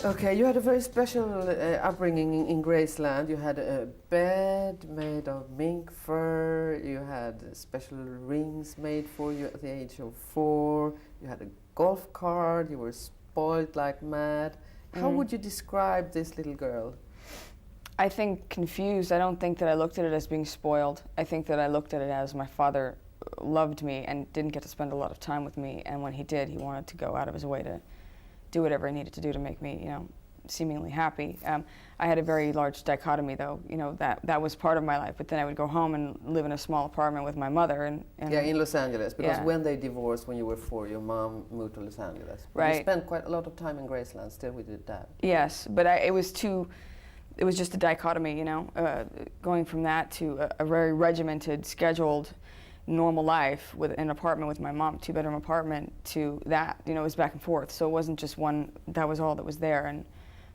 Okay, you had a very special upbringing in Graceland. You had a bed made of mink fur. You had special rings made for you at the age of 4. You had a golf cart. You were spoiled like mad. How would you describe this little girl? I think confused. I don't think that I looked at it as being spoiled. I think that I looked at it as my father loved me and didn't get to spend a lot of time with me. And when he did, he wanted to go out of his way to do whatever he needed to do to make me, seemingly happy. I had a very large dichotomy, though. That was part of my life. But then I would go home and live in a small apartment with my mother. And yeah, in Los Angeles, because yeah. when they divorced, when you were 4, your mom moved to Los Angeles. Right. You spent quite a lot of time in Graceland, still with your dad. Yes, but it was just a dichotomy, going from that to a very regimented, scheduled, normal life with an apartment with my mom, 2-bedroom apartment, to that, it was back and forth. So it wasn't just one, that was all that was there. And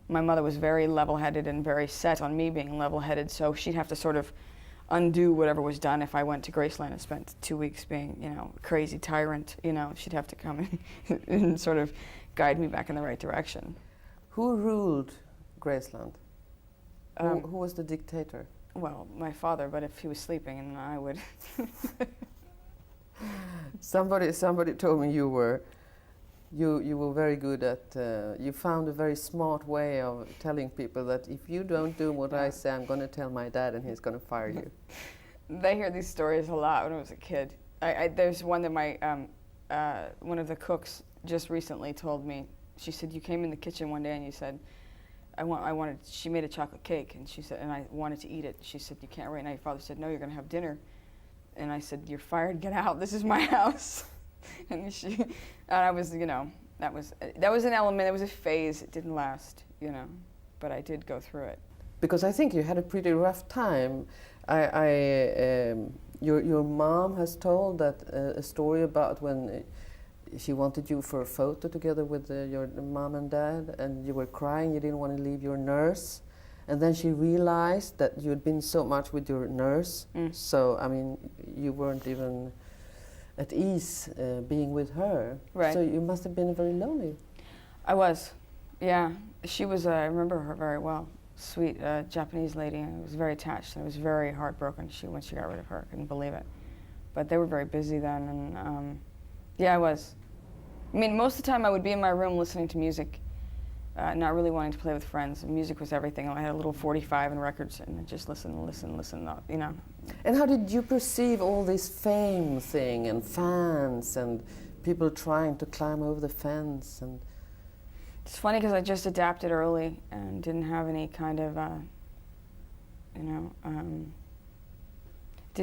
my mother was very level-headed and very set on me being level-headed, so she'd have to sort of undo whatever was done if I went to Graceland and spent 2 weeks being, a crazy tyrant, she'd have to come and sort of guide me back in the right direction. Who ruled Graceland? Who was the dictator? Well, my father, but if he was sleeping, and I would. Somebody told me you were very good at, you found a very smart way of telling people that if you don't do what I say, I'm going to tell my dad and he's going to fire you. They hear these stories a lot when I was a kid. There's one that one of the cooks just recently told me. She said, you came in the kitchen one day and you said, she made a chocolate cake, and she said, and I wanted to eat it. She said, you can't right now. Your father said, no, you're going to have dinner. And I said, you're fired, get out, this is my house. And I was, that was an element, it was a phase, it didn't last, but I did go through it. Because I think you had a pretty rough time. Your mom has told that a story about when she wanted you for a photo together with your mom and dad, and you were crying, you didn't want to leave your nurse. And then she realized that you had been so much with your nurse, so, you weren't even at ease being with her. Right. So you must have been very lonely. I was, yeah. She was, I remember her very well. Sweet Japanese lady, and I was very attached. I was very heartbroken when she got rid of her. I couldn't believe it. But they were very busy then, and yeah, I was. Most of the time I would be in my room listening to music, not really wanting to play with friends. Music was everything. I had a little 45 and records, and I just listen, And how did you perceive all this fame thing, and fans, and people trying to climb over the fence? And it's funny because I just adapted early and didn't have any kind of, didn't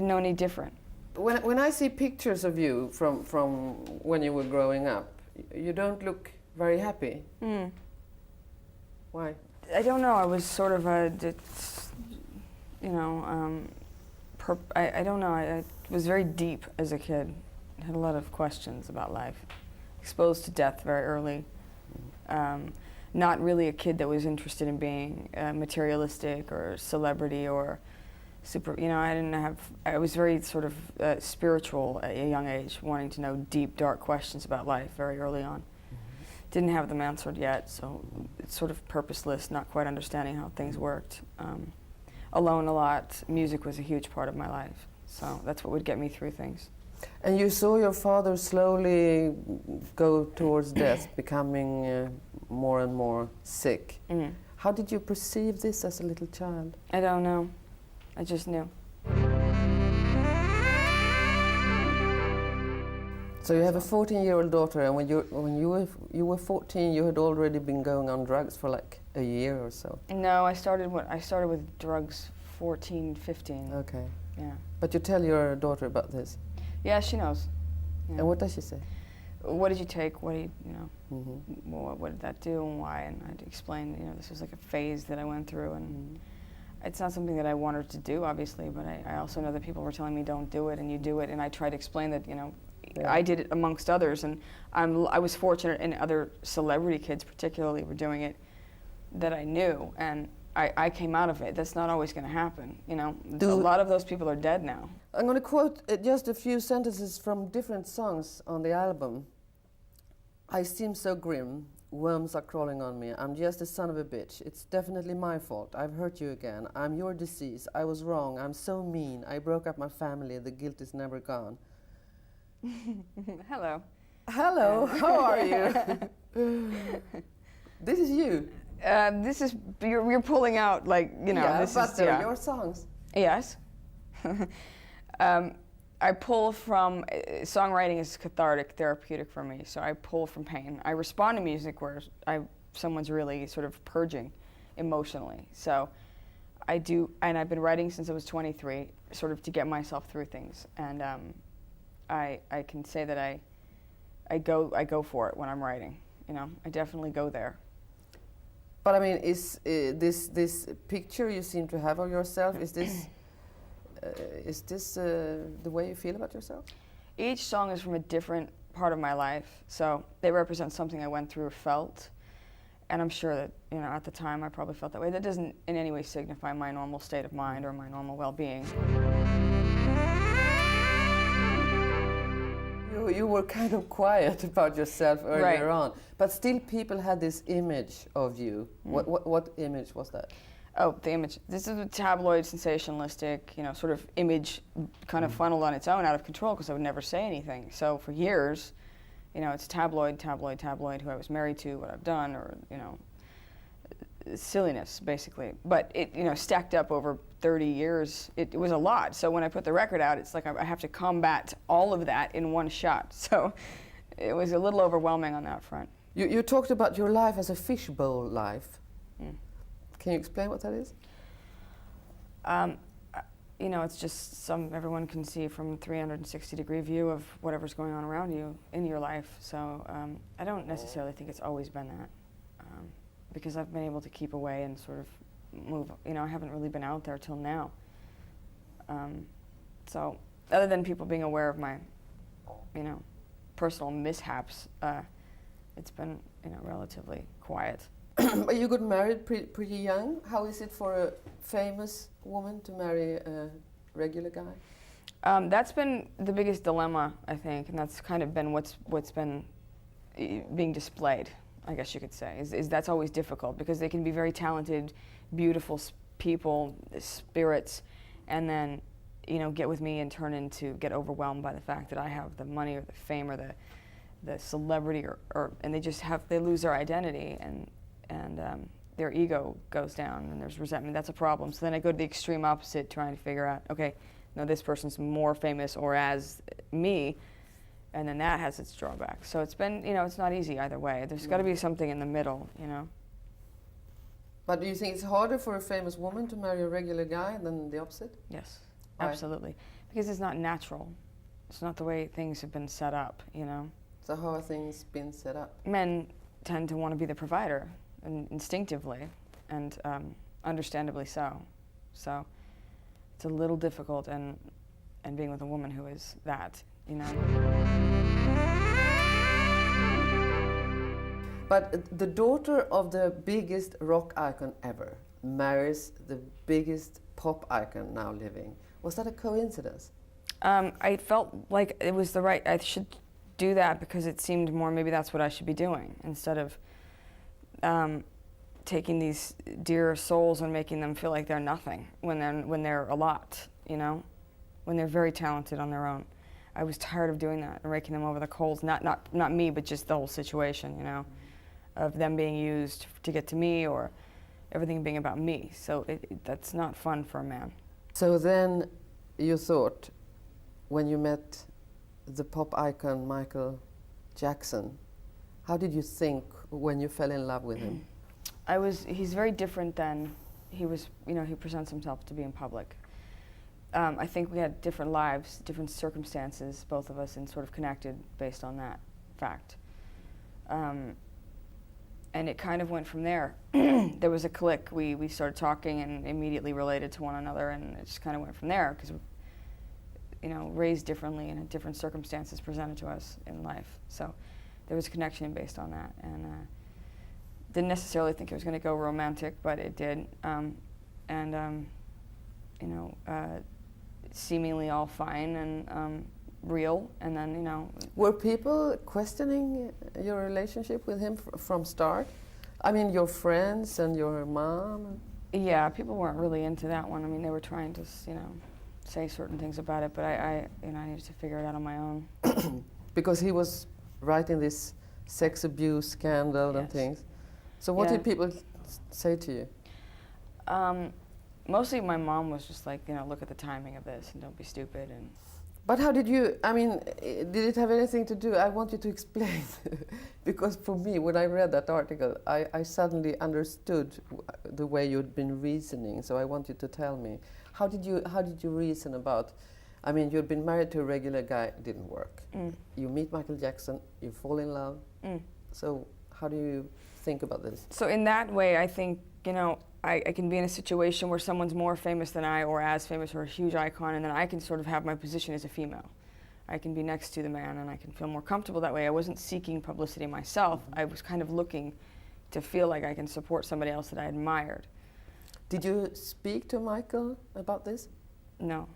know any different. When I see pictures of you from when you were growing up, you don't look very happy. Why? I don't know. I was sort of I don't know. I was very deep as a kid. I had a lot of questions about life. Exposed to death very early. Not really a kid that was interested in being materialistic or celebrity or super, I was very sort of spiritual at a young age, wanting to know deep, dark questions about life very early on. Didn't have them answered yet, so it's sort of purposeless, not quite understanding how things worked. Alone a lot. Music was a huge part of my life, so that's what would get me through things. And you saw your father slowly go towards death, becoming more and more sick. How did you perceive this as a little child? I don't know. I just knew. So you have a 14-year-old daughter, and when you were 14, you had already been going on drugs for like a year or so. No, I started with drugs 14, 15. Okay. Yeah. But you tell your daughter about this. Yeah, she knows. Yeah. And what does she say? What did you take? What do you, what did that do and why? And I had to explain, this was like a phase that I went through, and it's not something that I wanted to do, obviously, but I also know that people were telling me don't do it, and you do it, and I tried to explain that, I did it amongst others, and I was fortunate, and other celebrity kids particularly were doing it that I knew, and I came out of it. That's not always going to happen, A lot of those people are dead now. I'm going to quote just a few sentences from different songs on the album. I seem so grim, worms are crawling on me. I'm just a son of a bitch. It's definitely my fault. I've hurt you again. I'm your disease. I was wrong. I'm so mean. I broke up my family. The guilt is never gone. Hello. Hello, how are you? This is you. This is, you're pulling out, like, you know, Yeah, this but is, they're your songs. Yes. I pull from, songwriting is cathartic, therapeutic for me, so I pull from pain. I respond to music where someone's really sort of purging emotionally. So I do, and I've been writing since I was 23, sort of to get myself through things. And I can say that I go for it when I'm writing. You know, I definitely go there. But I mean, is this picture you seem to have of yourself, is this the way you feel about yourself? Each song is from a different part of my life, so they represent something I went through or felt. And I'm sure that, you know, at the time I probably felt that way. That doesn't in any way signify my normal state of mind or my normal well-being. You were kind of quiet about yourself earlier on, but still people had this image of you. What image was that? Oh, the image. This is a tabloid, sensationalistic, you know, sort of image kind of funneled on its own, out of control, because I would never say anything. So for years, you know, it's tabloid, who I was married to, what I've done, or, you know, silliness, basically. But it, you know, stacked up over 30 years, it was a lot. So when I put the record out, it's like I have to combat all of that in one shot. So it was a little overwhelming on that front. You talked about your life as a fishbowl life. Can you explain what that is? You know, it's just everyone can see from a 360-degree view of whatever's going on around you in your life. So I don't necessarily think it's always been that, because I've been able to keep away and sort of move. You know, I haven't really been out there till now. So other than people being aware of my, you know, personal mishaps, it's been, you know, relatively quiet. But you got married pretty young. How is it for a famous woman to marry a regular guy? That's been the biggest dilemma, I think, and that's kind of been what's been being displayed, I guess you could say, is that's always difficult, because they can be very talented, beautiful people, spirits, and then, you know, get with me and get overwhelmed by the fact that I have the money or the fame or the celebrity, and they lose their identity, and their ego goes down, and there's resentment. That's a problem. So then I go to the extreme opposite, trying to figure out, okay, no, this person's more famous or as me, and then that has its drawbacks. So it's been, you know, it's not easy either way. There's got to be something in the middle, you know. But do you think it's harder for a famous woman to marry a regular guy than the opposite? Yes, Why? absolutely. Because it's not natural. It's not the way things have been set up, you know. So how are things been set up? Men tend to want to be the provider, and instinctively, and understandably so. So it's a little difficult, and being with a woman who is that, you know. But the daughter of the biggest rock icon ever marries the biggest pop icon now living. Was that a coincidence? I felt like it was I should do that, because it seemed more, maybe that's what I should be doing, instead of taking these dear souls and making them feel like they're nothing when they're a lot, you know, when they're very talented on their own. I was tired of doing that and raking them over the coals. Not me, but just the whole situation, you know, of them being used to get to me, or everything being about me. So that's not fun for a man. So then you thought, when you met the pop icon Michael Jackson, how did you think when you fell in love with him? He's very different than he was, you know, he presents himself to be in public. I think we had different lives, different circumstances, both of us, and sort of connected based on that fact. And it kind of went from there. There was a click. We started talking and immediately related to one another, and it just kind of went from there, because, you know, raised differently and had different circumstances presented to us in life. So there was a connection based on that, and didn't necessarily think it was going to go romantic, but it did. You know, seemingly all fine, and real, and then, you know. Were people questioning your relationship with him from start? I mean, your friends and your mom? Yeah, people weren't really into that one. I mean, they were trying to, you know, say certain things about it, but I you know, I needed to figure it out on my own. Because he was writing this sex abuse scandal and Yes. things. So what Yeah. did people say to you? Mostly my mom was just like, you know, look at the timing of this and don't be stupid. And But how did you, I mean, did it have anything to do, I want you to explain, because for me, when I read that article, I suddenly understood the way you'd been reasoning, so I want you to tell me. How did you reason about, I mean, you'd been married to a regular guy, it didn't work. You meet Michael Jackson, you fall in love. So how do you think about this? so in that way, I think, you know, I can be in a situation where someone's more famous than I, or as famous, or a huge icon, and then I can sort of have my position as a female. I can be next to the man, and I can feel more comfortable that way. I wasn't seeking publicity myself. I was kind of looking to feel like I can support somebody else that I admired. Did you speak to Michael about this? No.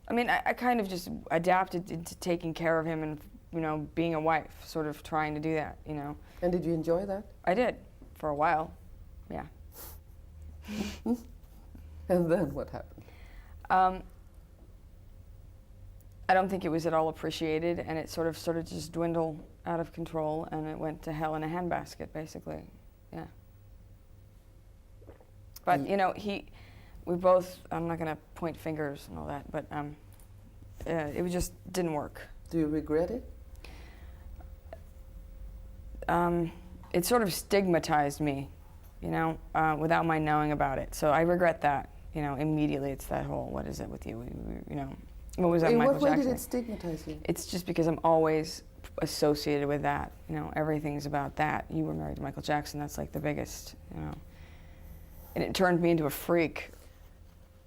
I mean, I kind of just adapted into taking care of him and, you know, being a wife, sort of trying to do that, you know. And did you enjoy that? I did, for a while, yeah. And then what happened? I don't think it was at all appreciated, and it sort of started to just dwindle out of control, and it went to hell in a handbasket, basically, yeah. But, you know, we both, I'm not going to point fingers and all that, but it just didn't work. Do you regret it? It sort of stigmatized me, you know, without my knowing about it. So I regret that, you know, immediately. It's that whole, what is it with you? You know, what was that, In Michael what way Jackson? did it stigmatize you? It's just because I'm always associated with that. You know, everything's about that. You were married to Michael Jackson. That's like the biggest, you know. And it turned me into a freak.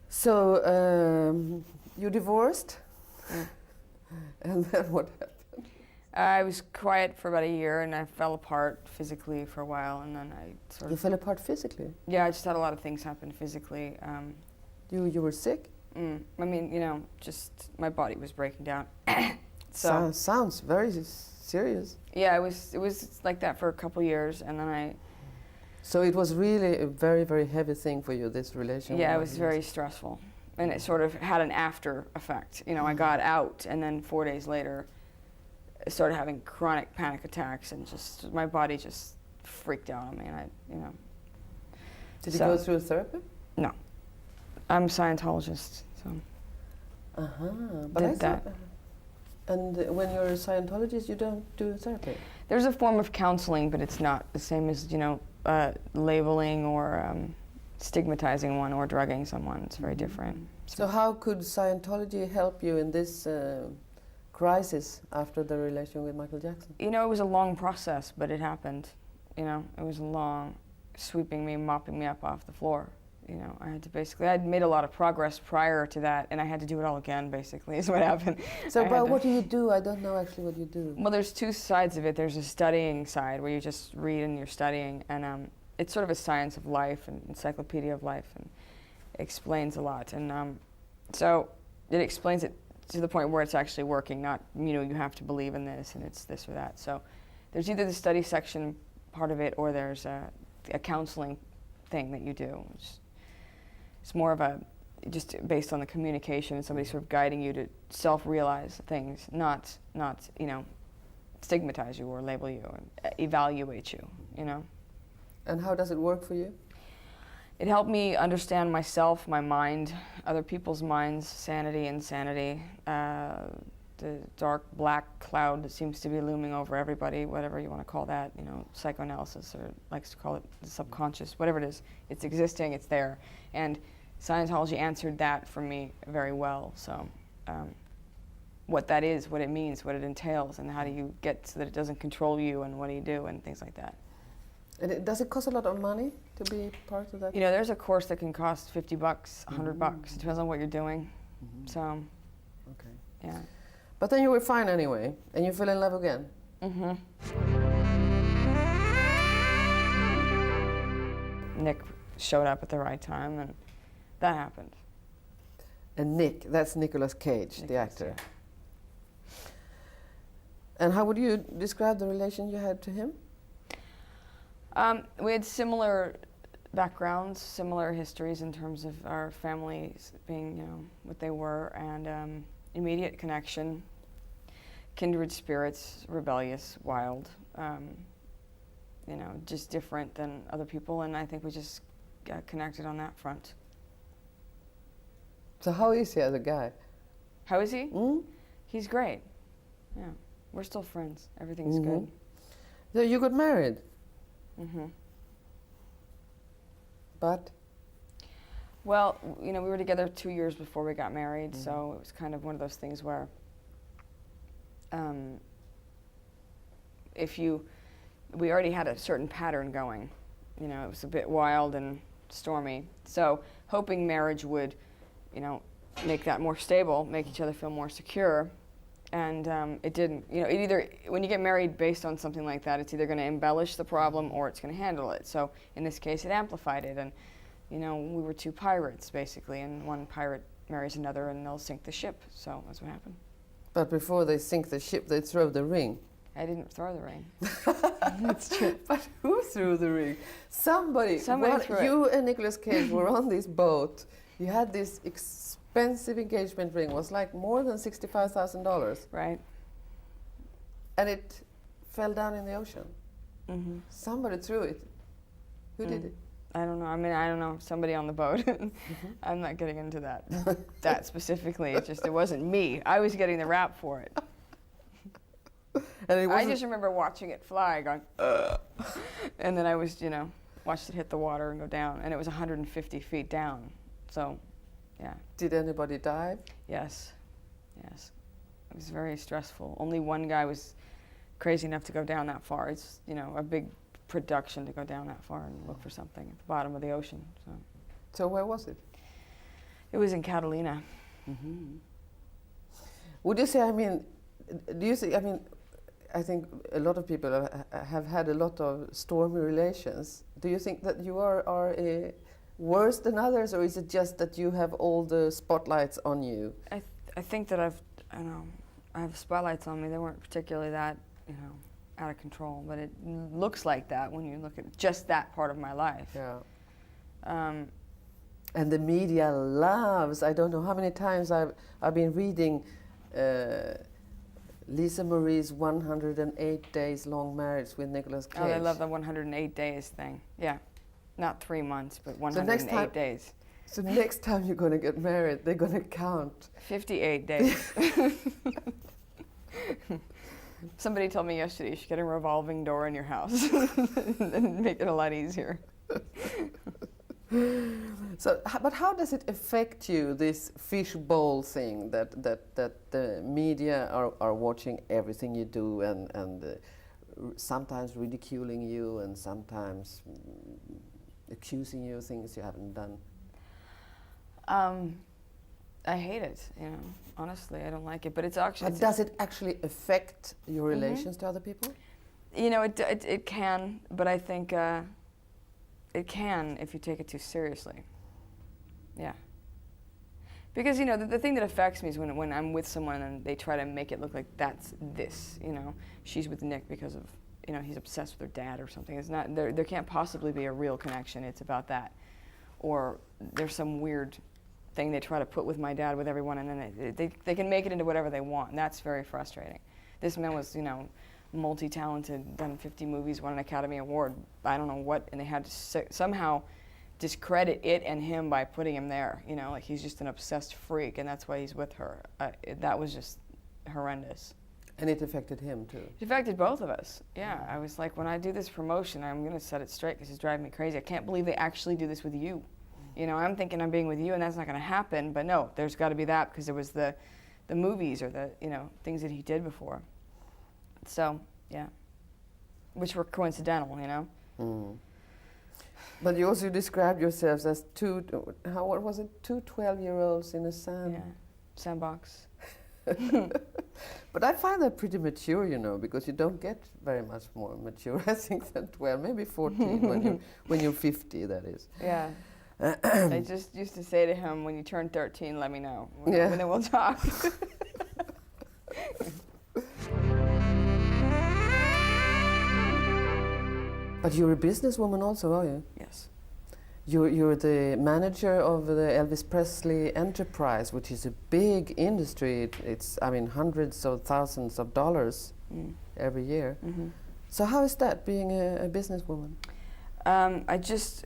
So you divorced? And then what happened? I was quiet for about a year, and I fell apart physically for a while, and then I sort You of... fell apart physically? Yeah, I just had a lot of things happen physically. You were sick? I mean, you know, just my body was breaking down. Sounds very serious. Yeah, it was like that for a couple years, and then So it was really a very, very heavy thing for you, this relationship? yeah, it was very stressful, and it sort of had an after effect. You know, I got out, and then 4 days later, I started having chronic panic attacks, and just my body just freaked out on me, and you know. Did you go through therapy? No, I'm a Scientologist, so. But did that. And when you're a Scientologist, you don't do therapy? There's a form of counseling, but it's not the same as, you know, labeling or stigmatizing one or drugging someone. It's very different. So how could Scientology help you in this crisis after the relation with Michael Jackson? You know, it was a long process, but it happened. You know, it was long, sweeping me, mopping me up off the floor. You know, I'd made a lot of progress prior to that, and I had to do it all again, basically, is what happened. So, but what do you do? I don't know actually what you do. Well, there's two sides of it. There's a studying side, where you just read and you're studying, and it's sort of a science of life, and encyclopedia of life, and it explains a lot. And so it explains it to the point where it's actually working, not, you know, you have to believe in this, and it's this or that. So there's either the study section part of it, or there's a counseling thing that you do. It's more of a, just based on the communication and somebody sort of guiding you to self-realize things, not you know, stigmatize you or label you and evaluate you, you know. And how does it work for you? It helped me understand myself, my mind, other people's minds, sanity, insanity, the dark black cloud that seems to be looming over everybody, whatever you want to call that, you know, psychoanalysis or likes to call it the subconscious, whatever it is, it's existing, it's there. And Scientology answered that for me very well. So what that is, what it means, what it entails, and how do you get so that it doesn't control you, and what do you do, and things like that. And does it cost a lot of money to be part of that? You know, there's a course that can cost $50, $100. It depends on what you're doing. So, okay. Yeah. But then you were fine anyway, and you fell in love again. Nick showed up at the right time, and that happened. And Nick, that's Nicolas Cage, the actor. Yeah. And how would you describe the relation you had to him? We had similar backgrounds, similar histories in terms of our families being, you know, what they were, and immediate connection, kindred spirits, rebellious, wild, you know, just different than other people, and I think we just got connected on that front. So how is he as a guy? How is he? Mm? He's great. Yeah, we're still friends. Everything's good. So you got married? Mm-hmm. But? Well, you know, we were together 2 years before we got married, so it was kind of one of those things where we already had a certain pattern going. You know, it was a bit wild and stormy. So hoping marriage would, you know, make that more stable, make each other feel more secure. And it didn't. You know, it either, when you get married based on something like that, it's either going to embellish the problem or it's going to handle it. So in this case, it amplified it. And, you know, we were two pirates, basically, and one pirate marries another and they'll sink the ship. So that's what happened. But before they sink the ship, they throw the ring. I didn't throw the ring. That's true. But who threw the ring? Somebody threw it. You and Nicolas Cage were on this boat. You had this expensive engagement ring. It was like more than $65,000. Right. And it fell down in the ocean. Mm-hmm. Somebody threw it. Who did it? I don't know. I mean, I don't know. Somebody on the boat. I'm not getting into that. That specifically. It wasn't me. I was getting the rap for it. And I just remember watching it fly, going, and then I was, you know, watched it hit the water and go down, and it was 150 feet down. So, yeah. Did anybody dive? Yes. Yes. It was very stressful. Only one guy was crazy enough to go down that far. It's, you know, a big production to go down that far and look for something at the bottom of the ocean. So where was it? It was in Catalina. Mm-hmm. Would you say, I mean, do you see, I mean, I think a lot of people have had a lot of stormy relations. Do you think that you are worse than others, or is it just that you have all the spotlights on you? I think that I have spotlights on me. They weren't particularly that, you know, out of control, but it looks like that when you look at just that part of my life. Yeah. And the media loves, I don't know how many times I've been reading Lisa Marie's 108 days long marriage with Nicolas Cage. Oh, they love the 108 days thing. Yeah. Not 3 months, but 108 days. So next time you're going to get married, they're going to count. 58 days. Somebody told me yesterday you should get a revolving door in your house and make it a lot easier. So, but how does it affect you, this fishbowl thing, that the media are watching everything you do and sometimes ridiculing you and sometimes accusing you of things you haven't done? I hate it, you know. Honestly, I don't like it. But it's actually. But does it actually affect your relations to other people? You know, it can, but I think it can if you take it too seriously. Yeah. Because, you know, the thing that affects me is when I'm with someone and they try to make it look like that's this, you know. She's with Nick because of, you know, he's obsessed with her dad or something. It's not, there can't possibly be a real connection. It's about that. Or there's some weird thing they try to put with my dad with everyone, and then they can make it into whatever they want, and that's very frustrating. This man was, you know, multi-talented, done 50 movies, won an Academy Award, I don't know what, and they had to somehow discredit it and him by putting him there, you know, like he's just an obsessed freak, and that's why he's with her. That was just horrendous. And it affected him too? It affected both of us, yeah. I was like, when I do this promotion, I'm going to set it straight because it's driving me crazy. I can't believe they actually do this with you. You know, I'm thinking I'm being with you and that's not going to happen, but no, there's got to be that because there was the movies or the, you know, things that he did before. So, yeah, which were coincidental, you know. Mm. But you also described yourselves as two 12-year-olds in a sandbox. But I find that pretty mature, you know, because you don't get very much more mature, I think, than 12, maybe 14 when you're 50, that is. Yeah. I just used to say to him, when you turn 13, let me know. And then we'll talk. But you're a businesswoman also, are you? Yes. You're the manager of the Elvis Presley enterprise, which is a big industry. It's, I mean, hundreds of thousands of dollars every year. Mm-hmm. So how is that, being a businesswoman? I just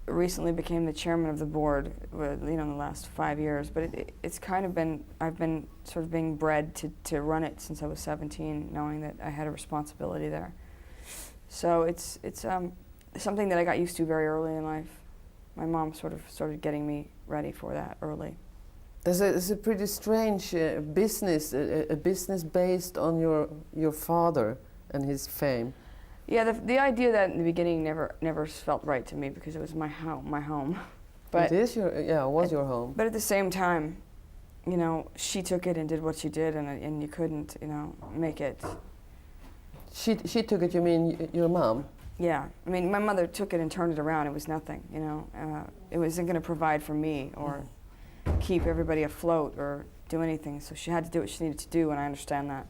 recently became the chairman of the board, in the last 5 years. But it's kind of been, I've been sort of being bred to run it since I was 17, knowing that I had a responsibility there. So it's something that I got used to very early in life. My mom sort of started getting me ready for that early. It's a pretty strange business, a business based on your father and his fame. Yeah, the idea that in the beginning never felt right to me because it was my home. But it is your home. But at the same time, she took it and did what she did, and you couldn't, make it. She took it. You mean your mom? Yeah, I mean, my mother took it and turned it around. It was nothing, It wasn't going to provide for me or keep everybody afloat or do anything. So she had to do what she needed to do, and I understand that.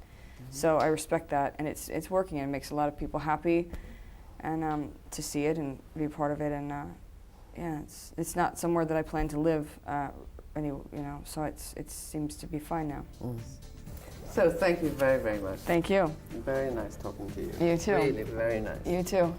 So I respect that, and it's working, and it makes a lot of people happy, and to see it and be a part of it. And yeah, it's not somewhere that I plan to live, So it seems to be fine now. So thank you very, very much. Thank you. Very nice talking to you. You too. Really, very nice. You too.